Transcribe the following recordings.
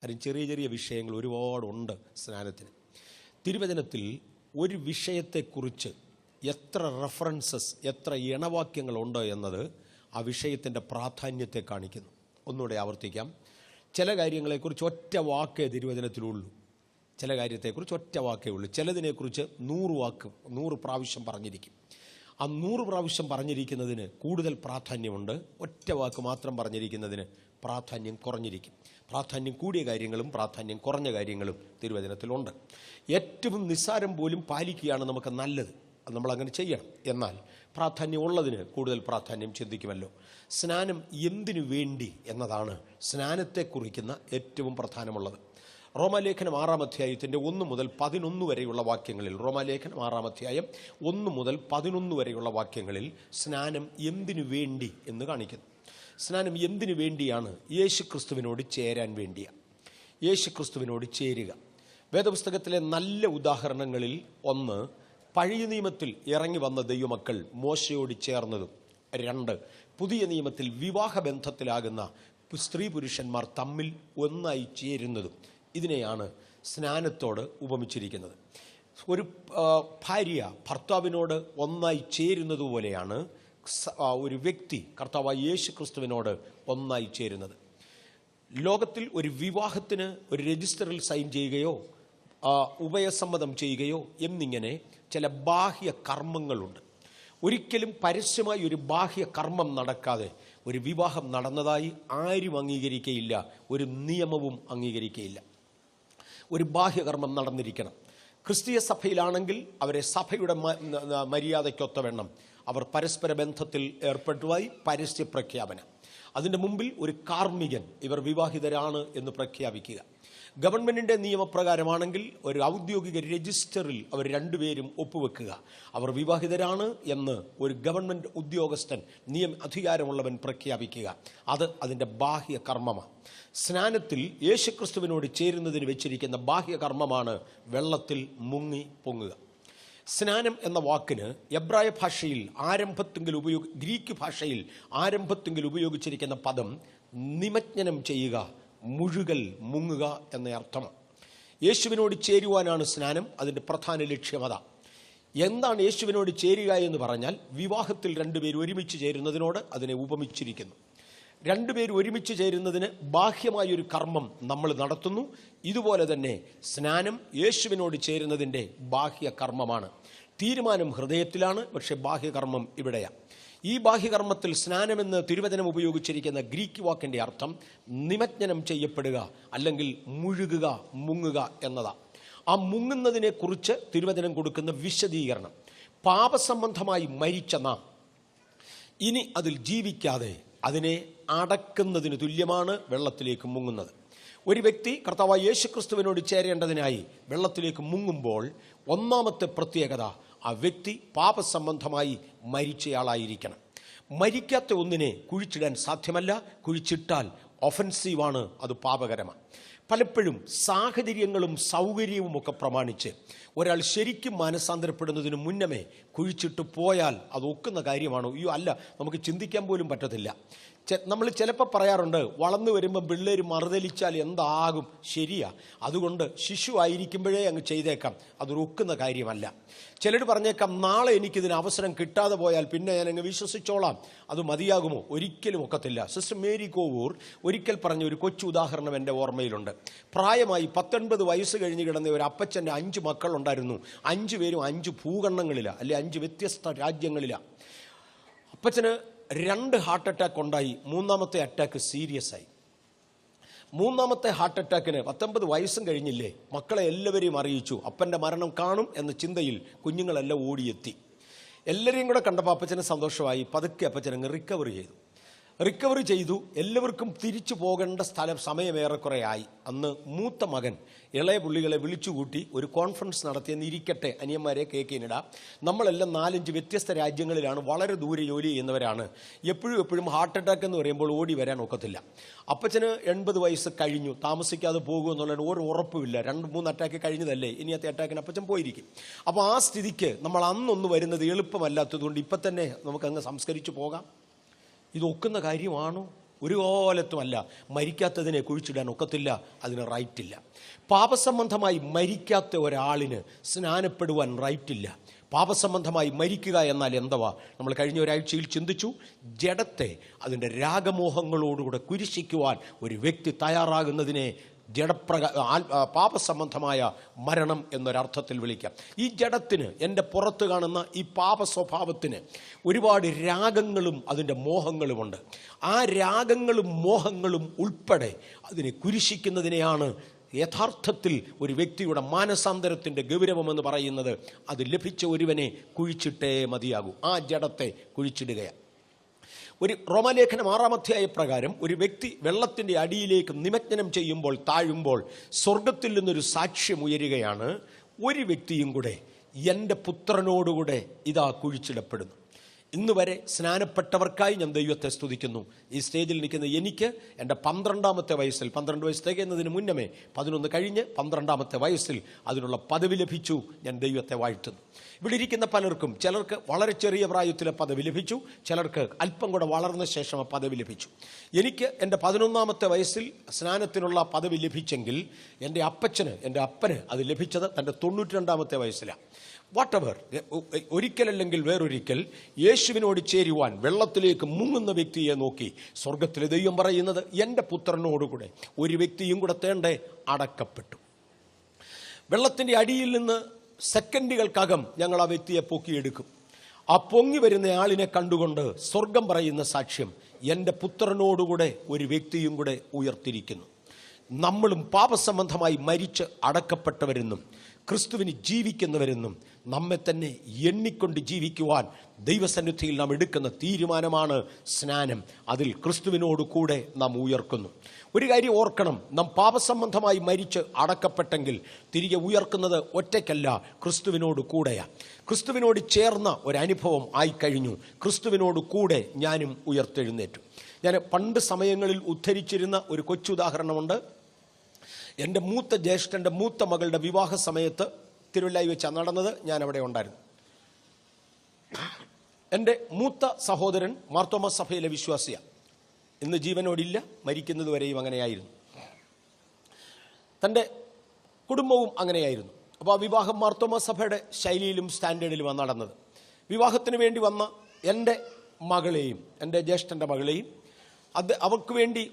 അതിന് ചെറിയ ചെറിയ വിഷയങ്ങൾ ഒരുപാടുണ്ട് സ്നാനത്തിന്. തിരുവചനത്തിൽ ഒരു വിഷയത്തെക്കുറിച്ച് എത്ര റെഫറൻസസ്, എത്ര ഇണവാക്യങ്ങളുണ്ട് എന്നത് ആ വിഷയത്തിൻ്റെ പ്രാധാന്യത്തെ കാണിക്കുന്നു. ഒന്നുകൂടെ ആവർത്തിക്കാം. ചില കാര്യങ്ങളെക്കുറിച്ച് ഒറ്റ വാക്കേ തിരുവചനത്തിലുള്ളൂ. ചില കാര്യത്തെക്കുറിച്ച് ഒറ്റ വാക്കേ ഉള്ളൂ. ചിലതിനെക്കുറിച്ച് 100 പ്രാവശ്യം പറഞ്ഞിരിക്കും. ആ 100 പ്രാവശ്യം പറഞ്ഞിരിക്കുന്നതിന് കൂടുതൽ പ്രാധാന്യമുണ്ട്. ഒറ്റ വാക്ക് മാത്രം പറഞ്ഞിരിക്കുന്നതിന് പ്രാധാന്യം കുറഞ്ഞിരിക്കും. പ്രാധാന്യം കൂടിയ കാര്യങ്ങളും പ്രാധാന്യം കുറഞ്ഞ കാര്യങ്ങളും തിരുവചനത്തിലുണ്ട്. ഏറ്റവും നിസ്സാരം പോലും പാലിക്കുകയാണ് നമുക്ക് നല്ലത്. അത് നമ്മളങ്ങനെ ചെയ്യണം. എന്നാൽ പ്രാധാന്യമുള്ളതിന് കൂടുതൽ പ്രാധാന്യം ചിന്തിക്കുമല്ലോ. സ്നാനം എന്തിനു വേണ്ടി എന്നതാണ് സ്നാനത്തെ കുറിക്കുന്ന ഏറ്റവും പ്രധാനമുള്ളത്. റോമാലേഖനം 6-ാം അധ്യായത്തിൻ്റെ 1 മുതൽ 11 വരെയുള്ള വാക്യങ്ങളിൽ, റോമാലേഖനം 6-ാം അധ്യായം 1 മുതൽ 11 വരെയുള്ള വാക്യങ്ങളിൽ സ്നാനം എന്തിനു വേണ്ടി എന്ന് കാണിക്കുന്നു. സ്നാനം എന്തിനു വേണ്ടിയാണ്? യേശുക്രിസ്തുവിനോട് ചേരാൻ വേണ്ടിയാണ്. യേശുക്രിസ്തുവിനോട് ചേരുക. വേദപുസ്തകത്തിലെ നല്ല ഉദാഹരണങ്ങളിൽ ഒന്ന്, പഴയ നിയമത്തിൽ ഇറങ്ങി വന്ന ദൈവമക്കൾ മോശയോട് ചേർന്നതും, 2, പുതിയ നിയമത്തിൽ വിവാഹബന്ധത്തിലാകുന്ന സ്ത്രീ പുരുഷന്മാർ തമ്മിൽ ഒന്നായി ചേരുന്നതും. ഇതിനെയാണ് സ്നാനത്തോട് ഉപമിച്ചിരിക്കുന്നത്. ഒരു ഭാര്യ ഭർത്താവിനോട് ഒന്നായി ചേരുന്നത് പോലെയാണ് ഒരു വ്യക്തി കർത്താവായ യേശു ക്രിസ്തുവിനോട് ഒന്നായി ചേരുന്നത്. ലോകത്തിൽ ഒരു വിവാഹത്തിന് ഒരു രജിസ്റ്ററിൽ സൈൻ ചെയ്യുകയോ ഉഭയസമ്മതം ചെയ്യുകയോ എന്നിങ്ങനെ ചില ബാഹ്യ കർമ്മങ്ങളുണ്ട്. ഒരിക്കലും പരസ്യമായി ഒരു ബാഹ്യ കർമ്മം നടക്കാതെ ഒരു വിവാഹം നടന്നതായി ആരും അംഗീകരിക്കുകയില്ല, ഒരു നിയമവും അംഗീകരിക്കുകയില്ല. ഒരു ബാഹ്യകർമ്മം നടന്നിരിക്കണം. ക്രിസ്തീയ സഭയിലാണെങ്കിൽ അവരെ സഭയുടെ മര്യാദയ്ക്കൊത്തവണ്ണം അവർ പരസ്പര ബന്ധത്തിൽ ഏർപ്പെട്ടുവായി പരസ്യ പ്രഖ്യാപനം. അതിൻ്റെ മുമ്പിൽ ഒരു കാർമ്മികൻ ഇവർ വിവാഹിതരാണ് എന്ന് പ്രഖ്യാപിക്കുക. ഗവൺമെൻറ്റിൻ്റെ നിയമപ്രകാരമാണെങ്കിൽ ഒരു ഔദ്യോഗിക രജിസ്റ്ററിൽ അവർ രണ്ടുപേരും ഒപ്പുവെക്കുക. അവർ വിവാഹിതരാണ് എന്ന് ഒരു ഗവൺമെൻറ് ഉദ്യോഗസ്ഥൻ, അധികാരമുള്ളവൻ പ്രഖ്യാപിക്കുക. അത് അതിൻ്റെ ബാഹ്യ കർമ്മമാണ്. സ്നാനത്തിൽ യേശുക്രിസ്തുവിനോട് ചേരുന്നതിന് വെച്ചിരിക്കുന്ന ബാഹ്യകർമ്മമാണ് വെള്ളത്തിൽ മുങ്ങി പൊങ്ങുക. സ്നാനം എന്ന വാക്കിന് എബ്രായ ഭാഷയിൽ ഗ്രീക്ക് ഭാഷയിൽ ആരംഭത്തെങ്കിൽ ഉപയോഗിച്ചിരിക്കുന്ന പദം നിമജ്ഞനം ചെയ്യുക, മുഴുകൽ, മുങ്ങുക എന്ന അർത്ഥമാണ്. യേശുവിനോട് ചേരുവാനാണ് സ്നാനം. അതിൻ്റെ പ്രധാന ലക്ഷ്യമത. എന്താണ് യേശുവിനോട് ചേരുക എന്ന് പറഞ്ഞാൽ? വിവാഹത്തിൽ രണ്ടുപേർ ഒരുമിച്ച് ചേരുന്നതിനോട് അതിനെ ഉപമിച്ചിരിക്കുന്നു. രണ്ടുപേർ ഒരുമിച്ച് ചേരുന്നതിന് ബാഹ്യമായൊരു കർമ്മം നമ്മൾ നടത്തുന്നു. ഇതുപോലെ തന്നെ സ്നാനം യേശുവിനോട് ചേരുന്നതിൻ്റെ ബാഹ്യ കർമ്മമാണ്. തീരുമാനം ഹൃദയത്തിലാണ്, പക്ഷെ ബാഹ്യകർമ്മം ഇവിടെയാണ്. ഈ ബാഹ്യകർമ്മത്തിൽ സ്നാനമെന്ന് തിരുവചനം ഉപയോഗിച്ചിരിക്കുന്ന ഗ്രീക്ക് വാക്കിൻ്റെ അർത്ഥം നിമജ്ഞനം ചെയ്യപ്പെടുക, അല്ലെങ്കിൽ മുഴുകുക, മുങ്ങുക എന്നതാണ്. ആ മുങ്ങുന്നതിനെ കുറിച്ച് തിരുവചനം കൊടുക്കുന്ന വിശദീകരണം, പാപസംബന്ധമായി മരിച്ച നാം ഇനി അതിൽ ജീവിക്കാതെ അതിനെ അടക്കുന്നതിന് തുല്യമാണ് വെള്ളത്തിലേക്ക് മുങ്ങുന്നത്. ഒരു വ്യക്തി കർത്താവായ യേശുക്രിസ്തുവിനോട് ചേരേണ്ടതിനായി വെള്ളത്തിലേക്ക് മുങ്ങുമ്പോൾ ഒന്നാമത്തെ പ്രത്യേകത, ആ വ്യക്തി പാപസംബന്ധമായി മരിച്ചയാളായിരിക്കണം. മരിക്കാത്ത ഒന്നിനെ കുഴിച്ചിടാൻ സാധ്യമല്ല. കുഴിച്ചിട്ടാൽ ഒഫൻസീവാണ്, അത് പാപകരമാണ്. പലപ്പോഴും സാഹചര്യങ്ങളും സൗകര്യവും ഒക്കെ പ്രമാണിച്ച് ഒരാൾ ശരിക്കും മാനസാന്തരപ്പെടുന്നതിന് മുന്നമേ കുഴിച്ചിട്ട് പോയാൽ അത് ഒക്കുന്ന കാര്യമാണോ? അയ്യോ അല്ല, നമുക്ക് ചിന്തിക്കാൻ പോലും പറ്റത്തില്ല. നമ്മൾ ചിലപ്പോൾ പറയാറുണ്ട്, വളർന്നു വരുമ്പം പിള്ളേർ മറുതലിച്ചാൽ എന്താകും? ശരിയാ, അതുകൊണ്ട് ശിശു ആയിരിക്കുമ്പോഴേ അങ്ങ് ചെയ്തേക്കാം, അതൊരു ഒക്കുന്ന കാര്യമല്ല. ചിലർ പറഞ്ഞേക്കാം, നാളെ എനിക്കിതിന് അവസരം കിട്ടാതെ പോയാൽ പിന്നെ ഞാൻ അങ്ങ് വിശ്വസിച്ചോളാം, അത് മതിയാകുമോ? ഒരിക്കലും ഒക്കത്തില്ല. സിസ്റ്റർ മേരി കോവൂർ ഒരിക്കൽ പറഞ്ഞ ഒരു കൊച്ചു ഉദാഹരണം എൻ്റെ ഓർമ്മയിലുണ്ട്. പ്രായമായി 19 വയസ്സ് കഴിഞ്ഞ് കിടന്ന ഒരു അപ്പച്ചൻ്റെ 5 മക്കളുണ്ടായിരുന്നു. 5 പേരും 5 ഭൂഖണ്ഡങ്ങളിലാണ്, അല്ലെ 5 വ്യത്യസ്ത രാജ്യങ്ങളിലാണ്. അപ്പച്ചന് 2 ഹാർട്ട് അറ്റാക്ക് ഉണ്ടായി. 3ാമത്തെ അറ്റാക്ക് സീരിയസ് ആയി. 3ാമത്തെ ഹാർട്ട് അറ്റാക്കിന് 19 വയസ്സും കഴിഞ്ഞില്ലേ, മക്കളെ എല്ലാവരെയും അറിയിച്ചു. അപ്പൻ്റെ മരണം കാണും എന്ന ചിന്തയിൽ കുഞ്ഞുങ്ങളെല്ലാം ഓടിയെത്തി. എല്ലാവരെയും കൂടെ കണ്ടപ്പോൾ അപ്പച്ചന് സന്തോഷമായി. പതുക്കെ അപ്പച്ചനങ്ങ് റിക്കവറി ചെയ്തു. എല്ലാവർക്കും തിരിച്ചു പോകേണ്ട സമയമേറെക്കുറെ ആയി. അന്ന് മൂത്ത മകൻ ഇളയ പുള്ളികളെ വിളിച്ചുകൂട്ടി ഒരു കോൺഫറൻസ് നടത്തിയെന്ന് ഇരിക്കട്ടെ, അനിയന്മാരെ കേൾക്കാനിടാം. നമ്മളെല്ലാം 4-5 വ്യത്യസ്ത രാജ്യങ്ങളിലാണ്, വളരെ ദൂരെ ജോലി ചെയ്യുന്നവരാണ്. എപ്പോഴും ഹാർട്ട് അറ്റാക്ക് എന്ന് പറയുമ്പോൾ ഓടി വരാൻ ഒക്കത്തില്ല. അപ്പച്ചന് 80 വയസ്സ് കഴിഞ്ഞു, താമസിക്കാതെ പോകുമെന്നുള്ളതിന് ഒരു ഉറപ്പുമില്ല. 2-3 അറ്റാക്ക് കഴിഞ്ഞതല്ലേ, ഇനിയത്തെ അറ്റാക്കിന് അപ്പച്ചൻ പോയിരിക്കും. അപ്പോൾ ആ സ്ഥിതിക്ക് നമ്മൾ അന്നൊന്ന് വരുന്നത് എളുപ്പമല്ലാത്തതുകൊണ്ട് ഇപ്പം തന്നെ നമുക്കങ്ങ് സംസ്കരിച്ചു പോകാം. ഇതൊക്കുന്ന കാര്യമാണോ? ഒരു കാലത്തുമല്ല. മരിക്കാത്തതിനെ കുഴിച്ചിടാൻ ഒക്കത്തില്ല, അതിന് റൈറ്റില്ല. പാപസംബന്ധമായി മരിക്കാത്ത ഒരാളിന് സ്നാനപ്പെടുവാൻ റൈറ്റില്ല. പാപസംബന്ധമായി മരിക്കുക എന്നാൽ എന്തുവാ? നമ്മൾ കഴിഞ്ഞ ഒരാഴ്ചയിൽ ചിന്തിച്ചു. ജഡത്തെ അതിൻ്റെ രാഗമോഹങ്ങളോടുകൂടെ കുരിശിക്കുവാൻ ഒരു വ്യക്തി തയ്യാറാകുന്നതിനെ പാപസംബന്ധമായ മരണം എന്നൊരർത്ഥത്തിൽ വിളിക്കാം. ഈ ജഡത്തിന്, എൻ്റെ പുറത്ത് കാണുന്ന ഈ പാപ സ്വഭാവത്തിന് ഒരുപാട് രാഗങ്ങളും അതിൻ്റെ മോഹങ്ങളുമുണ്ട്. ആ രാഗങ്ങളും മോഹങ്ങളും ഉൾപ്പെടെ അതിനെ കുരിശിക്കുന്നതിനെയാണ് യഥാർത്ഥത്തിൽ ഒരു വ്യക്തിയുടെ മാനസാന്തരത്തിൻ്റെ ഗൗരവമെന്ന് പറയുന്നത്. അത് ലഭിച്ച ഒരുവനെ കുഴിച്ചിട്ടേ മതിയാകൂ. ആ ജഡത്തെ കുഴിച്ചിടുകയാണ്. ഒരു റോമാലേഖനം 6-ാം അധ്യായ പ്രകാരം ഒരു വ്യക്തി വെള്ളത്തിൻ്റെ അടിയിലേക്ക് നിമജ്ജനം ചെയ്യുമ്പോൾ, താഴുമ്പോൾ, സ്വർഗത്തിൽ നിന്നൊരു സാക്ഷ്യം ഉയരുകയാണ്. ഒരു വ്യക്തിയും കൂടെ എൻ്റെ പുത്രനോടുകൂടെ ഇതാ കുഴിച്ചിടപ്പെടുന്നു. ഇന്ന് വരെ സ്നാനപ്പെട്ടവർക്കായി ഞാൻ ദൈവത്തെ സ്തുതിക്കുന്നു. ഈ സ്റ്റേജിൽ നിൽക്കുന്ന എനിക്ക് എൻ്റെ 12-ാമത്തെ വയസ്സിൽ, 12 വയസ്സ് തികയുന്നതിന് മുന്നമേ 11 കഴിഞ്ഞ് 12-ാമത്തെ വയസ്സിൽ അതിനുള്ള പദവി ലഭിച്ചു. ഞാൻ ദൈവത്തെ വാഴ്ത്തുന്നു. ഇവിടെ ഇരിക്കുന്ന പലർക്കും, ചിലർക്ക് വളരെ ചെറിയ പ്രായത്തിലെ പദവി ലഭിച്ചു, ചിലർക്ക് അല്പം കൂടെ വളർന്ന ശേഷം പദവി ലഭിച്ചു. എനിക്ക് എൻ്റെ 11-ാമത്തെ വയസ്സിൽ സ്നാനത്തിനുള്ള പദവി ലഭിച്ചെങ്കിൽ എൻ്റെ അപ്പന് അത് ലഭിച്ചത് തൻ്റെ 92-ാമത്തെ വയസ്സിലാണ്. വാട്ടെവർ, ഒരിക്കലല്ലെങ്കിൽ വേറൊരിക്കൽ യേശുവിനോട് ചേരുവാൻ വെള്ളത്തിലേക്ക് മുങ്ങുന്ന വ്യക്തിയെ നോക്കി സ്വർഗത്തിലെ ദൈവം പറയുന്നത്, എൻ്റെ പുത്രനോടുകൂടെ ഒരു വ്യക്തിയും കൂടെ തേണ്ടേ അടക്കപ്പെട്ടു. വെള്ളത്തിൻ്റെ അടിയിൽ നിന്ന് സെക്കൻഡുകൾക്കകം ഞങ്ങൾ ആ വ്യക്തിയെ പൊക്കിയെടുക്കും. ആ പൊങ്ങി വരുന്ന ആളിനെ കണ്ടുകൊണ്ട് സ്വർഗം പറയുന്ന സാക്ഷ്യം, എൻ്റെ പുത്രനോടുകൂടെ ഒരു വ്യക്തിയും കൂടെ ഉയർത്തിരിക്കുന്നു. നമ്മളും പാപസംബന്ധമായി മരിച്ച് അടക്കപ്പെട്ടവരെന്നും ക്രിസ്തുവിന് ജീവിക്കുന്നവരെന്നും നമ്മെ തന്നെ എണ്ണിക്കൊണ്ട് ജീവിക്കുവാൻ ദൈവസന്നിധിയിൽ നാം എടുക്കുന്ന തീരുമാനമാണ് സ്നാനം. അതിൽ ക്രിസ്തുവിനോട് കൂടെ നാം ഉയർക്കുന്നു. ഒരു കാര്യം ഓർക്കണം, നാം പാപസംബന്ധമായി മരിച്ച് അടക്കപ്പെട്ടെങ്കിൽ തിരികെ ഉയർക്കുന്നത് ഒറ്റയ്ക്കല്ല, ക്രിസ്തുവിനോട് കൂടെയാണ്. ക്രിസ്തുവിനോട് ചേർന്ന ഒരനുഭവം ആയിക്കഴിഞ്ഞു. ക്രിസ്തുവിനോട് കൂടെ ഞാനും ഉയർത്തെഴുന്നേറ്റു. ഞാൻ പണ്ട് സമയങ്ങളിൽ ഉദ്ധരിച്ചിരുന്ന ഒരു കൊച്ചുദാഹരണമുണ്ട്. എൻ്റെ മൂത്ത ജ്യേഷ്ഠൻ്റെ മൂത്ത മകളുടെ വിവാഹ സമയത്ത് തിരുവല്ലായി വെച്ചാണ് നടന്നത്. ഞാൻ അവിടെ ഉണ്ടായിരുന്നു. എൻ്റെ മൂത്ത സഹോദരൻ മാർത്തോമാ സഭയിലെ വിശ്വാസിയാണ്. ഇന്ന് ജീവനോടില്ല, മരിക്കുന്നത് വരെയും അങ്ങനെയായിരുന്നു. തൻ്റെ കുടുംബവും അങ്ങനെയായിരുന്നു. അപ്പോൾ ആ വിവാഹം മാർത്തോമാ സഭയുടെ ശൈലിയിലും സ്റ്റാൻഡേർഡിലുമാണ് നടന്നത്. വിവാഹത്തിന് വേണ്ടി വന്ന എൻ്റെ മകളെയും എൻ്റെ ജ്യേഷ്ഠൻ്റെ മകളെയും അവർക്ക് വേണ്ടി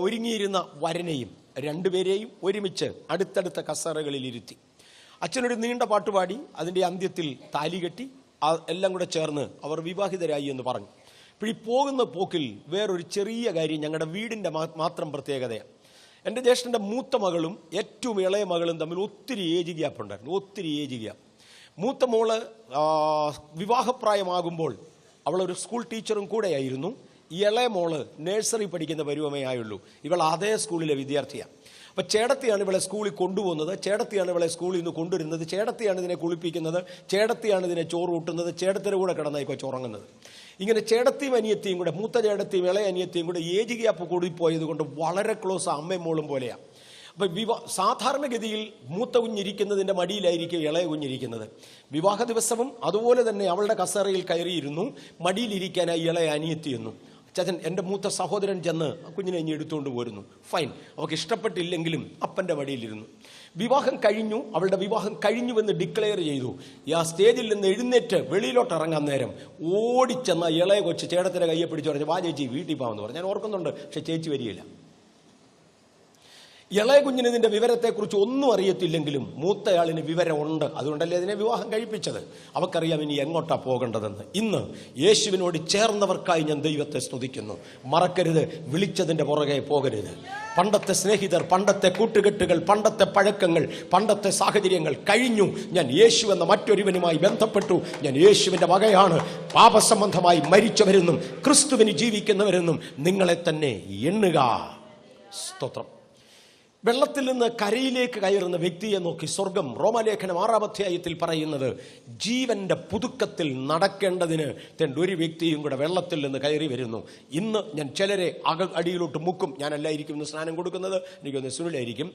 ഒരുങ്ങിയിരുന്ന വരനെയും രണ്ടുപേരെയും ഒരുമിച്ച് അടുത്തടുത്ത കസേരകളിൽ ഇരുത്തി. അച്ഛനൊരു നീണ്ട പാട്ടുപാടി അതിൻ്റെ അന്ത്യത്തിൽ താലി കെട്ടി എല്ലാം കൂടെ ചേർന്ന് അവർ വിവാഹിതരായി എന്ന് പറഞ്ഞു. അപ്പോൾ ഈ പോകുന്ന പോക്കിൽ വേറൊരു ചെറിയ കാര്യം ഞങ്ങളുടെ വീടിൻ്റെ മാത്രം പ്രത്യേകതയാണ്. എൻ്റെ ജ്യേഷ്ഠൻ്റെ മൂത്ത മകളും ഏറ്റവും ഇളയ മകളും തമ്മിൽ ഒത്തിരി ഏജ് ഗ്യാപ്പ് ഉണ്ടായിരുന്നു. ഒത്തിരി ഏജ് ഗ്യാപ്പ്. മൂത്ത മോള് വിവാഹപ്രായമാകുമ്പോൾ അവളൊരു സ്കൂൾ ടീച്ചറും കൂടെയായിരുന്നു. ഇളയ മോള് നഴ്സറി പഠിക്കുന്ന പരുവമേ ആയുള്ളൂ. ഇവൾ അതേ സ്കൂളിലെ വിദ്യാർത്ഥിയാണ്. അപ്പം ചേടത്തിയാണ് ഇവളെ സ്കൂളിൽ കൊണ്ടുപോകുന്നത്, ചേടത്തിയാണ് ഇവളെ സ്കൂളിൽ നിന്ന് കൊണ്ടുവരുന്നത്, ചേടത്തിയാണ് ഇതിനെ കുളിപ്പിക്കുന്നത്, ചേടത്തിയാണ് ഇതിനെ ചോറ് കൂട്ടുന്നത്, ചേടത്തിൻ്റെ കൂടെ കിടന്നായി കൊച്ചുറങ്ങുന്നത്. ഇങ്ങനെ ചേടത്തിയും അനിയത്തിയും കൂടെ, മൂത്ത ചേടത്തിയും ഇളയ അനിയത്തിയും കൂടെ ഏജ് ഗ്യാപ്പ് കൂടിപ്പോയത് കൊണ്ട് വളരെ ക്ലോസ് അമ്മയും മോളും പോലെയാണ്. അപ്പം സാധാരണഗതിയിൽ മൂത്ത കുഞ്ഞിരിക്കുന്നതിൻ്റെ മടിയിലായിരിക്കും ഇളയ കുഞ്ഞിരിക്കുന്നത്. വിവാഹ ദിവസവും അതുപോലെ തന്നെ അവളുടെ കസേരയിൽ കയറിയിരുന്നു മടിയിലിരിക്കാനായി ഇളയ അനിയത്തിയെന്നു. ചതൻ എൻ്റെ മൂത്ത സഹോദരൻ ചെന്ന് കുഞ്ഞിനെ ഇനി എടുത്തുകൊണ്ട് പോരുന്നു. ഫൈൻ, അവൾക്ക് ഇഷ്ടപ്പെട്ടില്ലെങ്കിലും അപ്പൻ്റെ മടിയിലിരുന്നു. വിവാഹം കഴിഞ്ഞു. അവളുടെ വിവാഹം കഴിഞ്ഞുവെന്ന് ഡിക്ലെയർ ചെയ്തു. ആ സ്റ്റേജിൽ നിന്ന് എഴുന്നേറ്റ് വെളിയിലോട്ട് ഇറങ്ങാൻ നേരം ഓടിച്ചെന്ന ഇളയ കൊച്ച് ചേട്ടത്തിൻ്റെ കയ്യെ പിടിച്ച് പറഞ്ഞു, വാ ചേച്ചി വീട്ടിൽ പോകാമെന്ന് പറഞ്ഞു. ഞാൻ ഓർക്കുന്നുണ്ട്, പക്ഷെ ചേച്ചി വരികയില്ല. ഇളയ കുഞ്ഞിന് ഇതിൻ്റെ വിവരത്തെക്കുറിച്ച് ഒന്നും അറിയത്തില്ലെങ്കിലും മൂത്തയാളിന് വിവരമുണ്ട്. അതുകൊണ്ടല്ലേ അതിനെ വിവാഹം കഴിപ്പിച്ചത്. അവക്കറിയാം ഇനി എങ്ങോട്ടാ പോകേണ്ടതെന്ന്. ഇന്ന് യേശുവിനോട് ചേർന്നവർക്കായി ഞാൻ ദൈവത്തെ സ്തുതിക്കുന്നു. മറക്കരുത്, വിളിച്ചതിൻ്റെ പുറകെ പോകരുത്. പണ്ടത്തെ സ്നേഹിതർ, പണ്ടത്തെ കൂട്ടുകെട്ടുകൾ, പണ്ടത്തെ പഴക്കങ്ങൾ, പണ്ടത്തെ സാഹചര്യങ്ങൾ കഴിഞ്ഞു. ഞാൻ യേശു എന്ന മറ്റൊരുവനുമായി ബന്ധപ്പെട്ടു. ഞാൻ യേശുവിൻ്റെ വകയാണ്. പാപസംബന്ധമായി മരിച്ചവരെന്നും ക്രിസ്തുവിന് ജീവിക്കുന്നവരെന്നും നിങ്ങളെ തന്നെ എണ്ണുക. സ്തോത്രം. വെള്ളത്തിൽ നിന്ന് കരയിലേക്ക് കയറുന്ന വ്യക്തിയെ നോക്കി സ്വർഗം റോമാലേഖനം 6-ാം അധ്യായത്തിൽ പറയുന്നത്, ജീവന്റെ പുതുക്കത്തിൽ നടക്കേണ്ടതിന് ഒരു വ്യക്തിയും കൂടെ വെള്ളത്തിൽ നിന്ന് കയറി വരുന്നു. ഇന്ന് ഞാൻ ചിലരെ അടിയിലോട്ട് മുക്കും. ഞാനല്ലായിരിക്കും ഇന്ന് സ്നാനം കൊടുക്കുന്നത്, എനിക്കൊന്ന് സുനിലായിരിക്കും.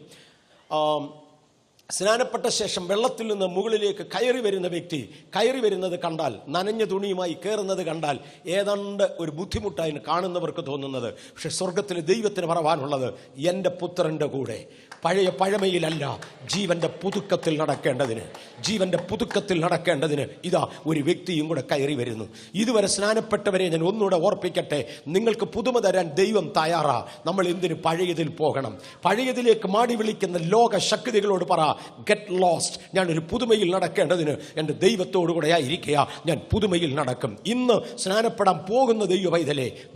സ്നാനപ്പെട്ട ശേഷം വെള്ളത്തിൽ നിന്ന് മുകളിലേക്ക് കയറി വരുന്ന വ്യക്തി കയറി വരുന്നത് കണ്ടാൽ, നനഞ്ഞ തുണിയുമായി കയറുന്നത് കണ്ടാൽ ഏതാണ്ട് ഒരു ബുദ്ധിമുട്ടായി കാണുന്നവർക്ക് തോന്നുന്നത്. പക്ഷെ സ്വർഗത്തിലെ ദൈവത്തിന് പറയാനുള്ളത്, എൻ്റെ പുത്രൻ്റെ കൂടെ പഴയ പഴമയിലല്ല, ജീവന്റെ പുതുക്കത്തിൽ നടക്കേണ്ടതിന്, ജീവന്റെ പുതുക്കത്തിൽ നടക്കേണ്ടതിന് ഇതാ ഒരു വ്യക്തിയും കൂടെ കയറി വരുന്നു. ഇതുവരെ സ്നാനപ്പെട്ടവരെ ഞാൻ ഒന്നുകൂടെ ഓർപ്പിക്കട്ടെ, നിങ്ങൾക്ക് പുതുമ തരാൻ ദൈവം തയ്യാറാ. നമ്മൾ എന്തിന് പഴയതിൽ പോകണം? പഴയതിലേക്ക് മാടി വിളിക്കുന്ന ലോക ശക്തികളോട് പറ, ഗെറ്റ് ലോസ്റ്റ്. ഞാനൊരു പുതുമയിൽ നടക്കേണ്ടതിന് എൻ്റെ ദൈവത്തോടുകൂടെ ആയിരിക്കുക, ഞാൻ പുതുമയിൽ നടക്കും. ഇന്ന് സ്നാനപ്പെടാൻ പോകുന്ന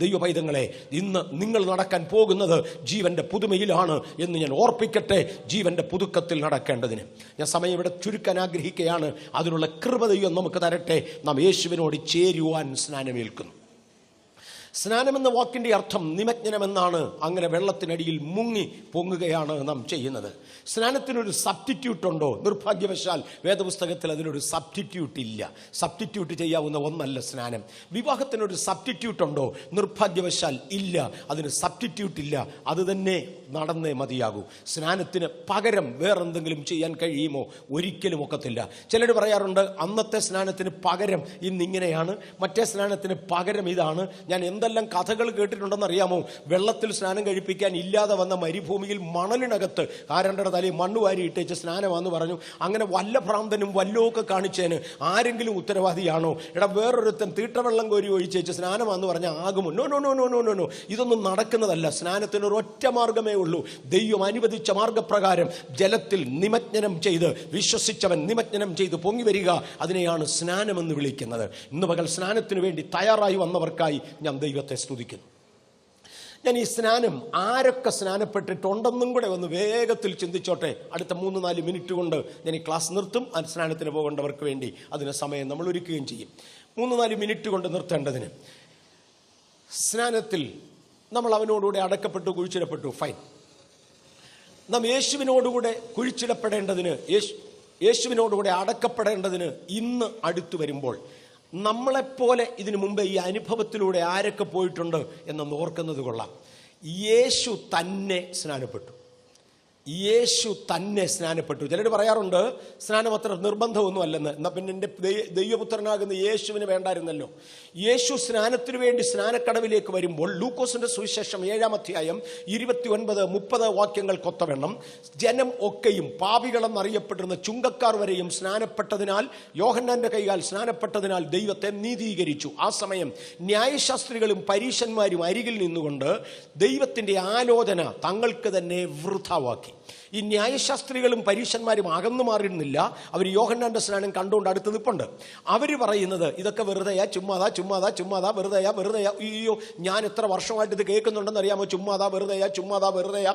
ദൈവപൈതങ്ങളെ, ഇന്ന് നിങ്ങൾ നടക്കാൻ പോകുന്നത് ജീവന്റെ പുതുമയിലാണ് എന്ന് ഞാൻ ഓർപ്പിക്കട്ടെ, ജീവന്റെ പുതുക്കത്തിൽ നടക്കേണ്ടതിന്. ഞാൻ സമയം ഇവിടെ ചുരുക്കാൻ ആഗ്രഹിക്കുകയാണ്. അതിനുള്ള കൃപ ദൈവം നമുക്ക് തരട്ടെ. നാം യേശുവിനോട് ചേരുവാൻ സ്നാനമേൽക്കുന്നു. സ്നാനം എന്ന വാക്കിന്റെ അർത്ഥം നിമജ്ജനമെന്നാണ്. അങ്ങനെ വെള്ളത്തിനടിയിൽ മുങ്ങി പൊങ്ങുകയാണ് നാം ചെയ്യുന്നത്. സ്നാനത്തിനൊരു സബ്സ്റ്റിറ്റ്യൂട്ട് ഉണ്ടോ? നിർഭാഗ്യവശാൽ വേദപുസ്തകത്തിൽ അതിനൊരു സബ്സ്റ്റിറ്റ്യൂട്ട് ഇല്ല. സബ്സ്റ്റിറ്റ്യൂട്ട് ചെയ്യാവുന്ന ഒന്നല്ല സ്നാനം. വിവാഹത്തിനൊരു സബ്സ്റ്റിറ്റ്യൂട്ട് ഉണ്ടോ? നിർഭാഗ്യവശാൽ ഇല്ല, അതിന് സബ്സ്റ്റിറ്റ്യൂട്ട് ഇല്ല. അത് തന്നെ നടന്നേ മതിയാകൂ. സ്നാനത്തിന് പകരം വേറെന്തെങ്കിലും ചെയ്യാൻ കഴിയുമോ? ഒരിക്കലും ഒക്കത്തില്ല. ചിലർ പറയാറുണ്ട്, അന്നത്തെ സ്നാനത്തിന് പകരം ഇന്നിങ്ങനെയാണ്, മറ്റേ സ്നാനത്തിന് പകരം ഇതാണ്. ഞാൻ എന്തെല്ലാം കഥകൾ കേട്ടിട്ടുണ്ടെന്ന് അറിയാമോ? വെള്ളത്തിൽ സ്നാനം കഴിപ്പിക്കാൻ ഇല്ലാതെ വന്ന മരുഭൂമിയിൽ മണലിനകത്ത് ആരണ്ടയുടെ തലയിൽ മണ്ണ് വാരി ഇട്ടേച്ച് സ്നാനമാണെന്ന് പറഞ്ഞു. അങ്ങനെ വല്ല ഭ്രാന്തനും വല്ലതൊക്കെ കാണിച്ചേന് ആരെങ്കിലും ഉത്തരവാദിയാണോ? വേറൊരുത്തൻ തീട്ടവെള്ളം കോരി ഒഴിച്ചേച്ച് സ്നാനമാണെന്ന് പറഞ്ഞാൽ ആകുമോ? No no no no no no no ഇതൊന്നും നടക്കുന്നതല്ല. സ്നാനത്തിന് ഒരു ഒറ്റ മാർഗമേ ഉള്ളൂ. ദൈവം അനുവദിച്ച മാർഗപ്രകാരം ജലത്തിൽ നിമജ്ജനം ചെയ്ത് വിശ്വസിച്ചവൻ നിമജ്ജനം ചെയ്ത് പൊങ്ങി വരിക, അതിനെയാണ് സ്നാനമെന്ന് വിളിക്കുന്നത്. ഇന്ന് പകൽ സ്നാനത്തിന് വേണ്ടി തയ്യാറായി വന്നവർക്കായി ഞാൻ ദൈവത്തെ സ്തുതിക്കുന്നു. ഞാൻ ഈ സ്നാനം ആരൊക്കെ സ്നാനപ്പെട്ടിട്ടുണ്ടെന്നും കൂടെ ഒന്ന് വേഗത്തിൽ ചിന്തിച്ചോട്ടെ. അടുത്ത 3-4 മിനിറ്റ് കൊണ്ട് ഞാൻ ഈ ക്ലാസ് നിർത്തും. ആ സ്നാനത്തിന് പോകേണ്ടവർക്ക് വേണ്ടി അതിന് സമയം നമ്മൾ ഒരുക്കുകയും ചെയ്യും. 3-4 മിനിറ്റ് കൊണ്ട് നിർത്തേണ്ടതിന്. സ്നാനത്തിൽ നമ്മൾ അവനോടുകൂടെ അടക്കപ്പെട്ടു, കുഴിച്ചിടപ്പെട്ടു, ഫൈൻ. നാം യേശുവിനോടുകൂടെ കുഴിച്ചിടപ്പെടേണ്ടതിന്, യേശുവിനോടുകൂടെ അടക്കപ്പെടേണ്ടതിന് ഇന്ന് അടുത്തു വരുമ്പോൾ നമ്മളെപ്പോലെ ഇതിനു മുമ്പ് ഈ അനുഭവത്തിലൂടെ ആരൊക്കെ പോയിട്ടുണ്ട് എന്നൊന്ന് ഓർക്കുന്നത് കൊള്ളാം. യേശു തന്നെ സ്നാനപ്പെട്ടു. യേശു തന്നെ സ്നാനപ്പെട്ടു. ചിലർ പറയാറുണ്ട് സ്നാനം അത്ര നിർബന്ധമൊന്നും അല്ലെന്ന്. എന്നാൽ പിന്നെ എൻ്റെ ദൈവപുത്രനാകുന്ന യേശുവിന് വേണ്ടായിരുന്നല്ലോ. യേശു സ്നാനത്തിനു വേണ്ടി സ്നാനക്കടവിലേക്ക് വരുമ്പോൾ ലൂക്കോസിന്റെ സുവിശേഷം 7-ാം അധ്യായം 29-30 വാക്യങ്ങൾക്കൊത്തവണ്ണം ജനം ഒക്കെയും പാപികളെന്നറിയപ്പെടുന്ന ചുങ്കക്കാർ വരെയും സ്നാനപ്പെട്ടതിനാൽ, യോഹന്നാന്റെ കൈയാൽ സ്നാനപ്പെട്ടതിനാൽ ദൈവത്തെ നീതീകരിച്ചു. ആ സമയം ന്യായശാസ്ത്രികളും പരീശന്മാരും അരികിൽ നിന്നുകൊണ്ട് ദൈവത്തിന്റെ ആലോചന തങ്ങൾക്ക് തന്നെ വൃഥാവാക്കി. ഈ ന്യായശാസ്ത്രികളും പരീശന്മാരും അകന്നു മാറിയിരുന്നില്ല. അവർ യോഹന്നാന്റെ സ്നാനം കണ്ടുകൊണ്ട് അടുത്ത് നിൽപ്പുണ്ട്. അവർ പറയുന്നത് ഇതൊക്കെ വെറുതെയാ, ചുമ്മാതാ ചുമ്മാതാ ചുമ്മാതാ, വെറുതെയാ വെറുതെയാ. അയ്യോ, ഞാൻ എത്ര വർഷമായിട്ട് ഇത് കേൾക്കുന്നുണ്ടെന്ന് അറിയാമോ? ചുമ്മാതാ വെറുതെയാ ചുമ്മാതാ വെറുതെയാ.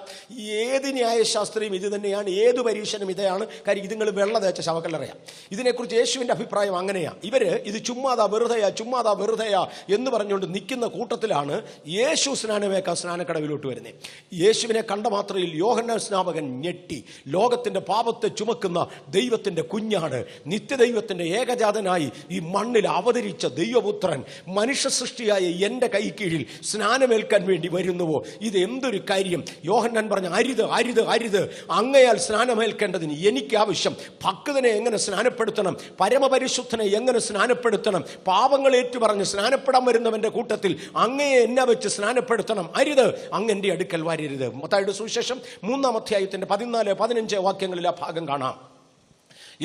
ഏത് ന്യായശാസ്ത്രിയും ഇത് തന്നെയാണ്, ഏത് പരീശനും ഇതാണ്. കാര്യം ഇതുങ്ങൾ വെള്ള തേച്ച ശവക്കല്ലറയാം. ഇതിനെക്കുറിച്ച് യേശുവിന്റെ അഭിപ്രായം അങ്ങനെയാ. ഇവര് ഇത് ചുമ്മാതാ വെറുതെയാ ചുമ്മാതാ വെറുതെയാ എന്ന് പറഞ്ഞുകൊണ്ട് നിൽക്കുന്ന കൂട്ടത്തിലാണ് യേശു സ്നാനമേക്കാൻ സ്നാനക്കടവിലോട്ട് വരുന്നത്. യേശുവിനെ കണ്ട മാത്രയിൽ യോഹന്നാൻ സ്നാപകൻ ഞെട്ടി. ലോകത്തിന്റെ പാപത്തെ ചുമക്കുന്ന ദൈവത്തിന്റെ കുഞ്ഞാണ്, നിത്യദൈവത്തിന്റെ ഏകജാതനായി ഈ മണ്ണിൽ അവതരിച്ച ദൈവപുത്രൻ മനുഷ്യ സൃഷ്ടിയായ എന്റെ കൈ കീഴിൽ സ്നാനമേൽക്കാൻ വേണ്ടി വരുന്നുവോ? ഇത് എന്തൊരു കാര്യം! യോഹന്നാൻ പറഞ്ഞ അരുത് അരുത് അരുത്, അങ്ങയാൽ സ്നാനമേൽക്കേണ്ടതിന് എനിക്ക് ആവശ്യം. ഭക്തനെ എങ്ങനെ സ്നാനപ്പെടുത്തണം, പരമപരിശുദ്ധനെ എങ്ങനെ സ്നാനപ്പെടുത്തണം, പാപങ്ങൾ ഏറ്റുപറഞ്ഞ് സ്നാനപ്പെടാൻ വരുന്നവന്റെ കൂട്ടത്തിൽ അങ്ങയെ എന്നെ വെച്ച് സ്നാനപ്പെടുത്തണം. അരുത്, അങ്ങന്റെ അടുക്കൽ വരരുത്. മത്തായിയുടെ സുവിശേഷം 3-ാം അധ്യായത്തിന്റെ 14-15 വാക്യങ്ങളിൽ ആ ഭാഗം കാണാം.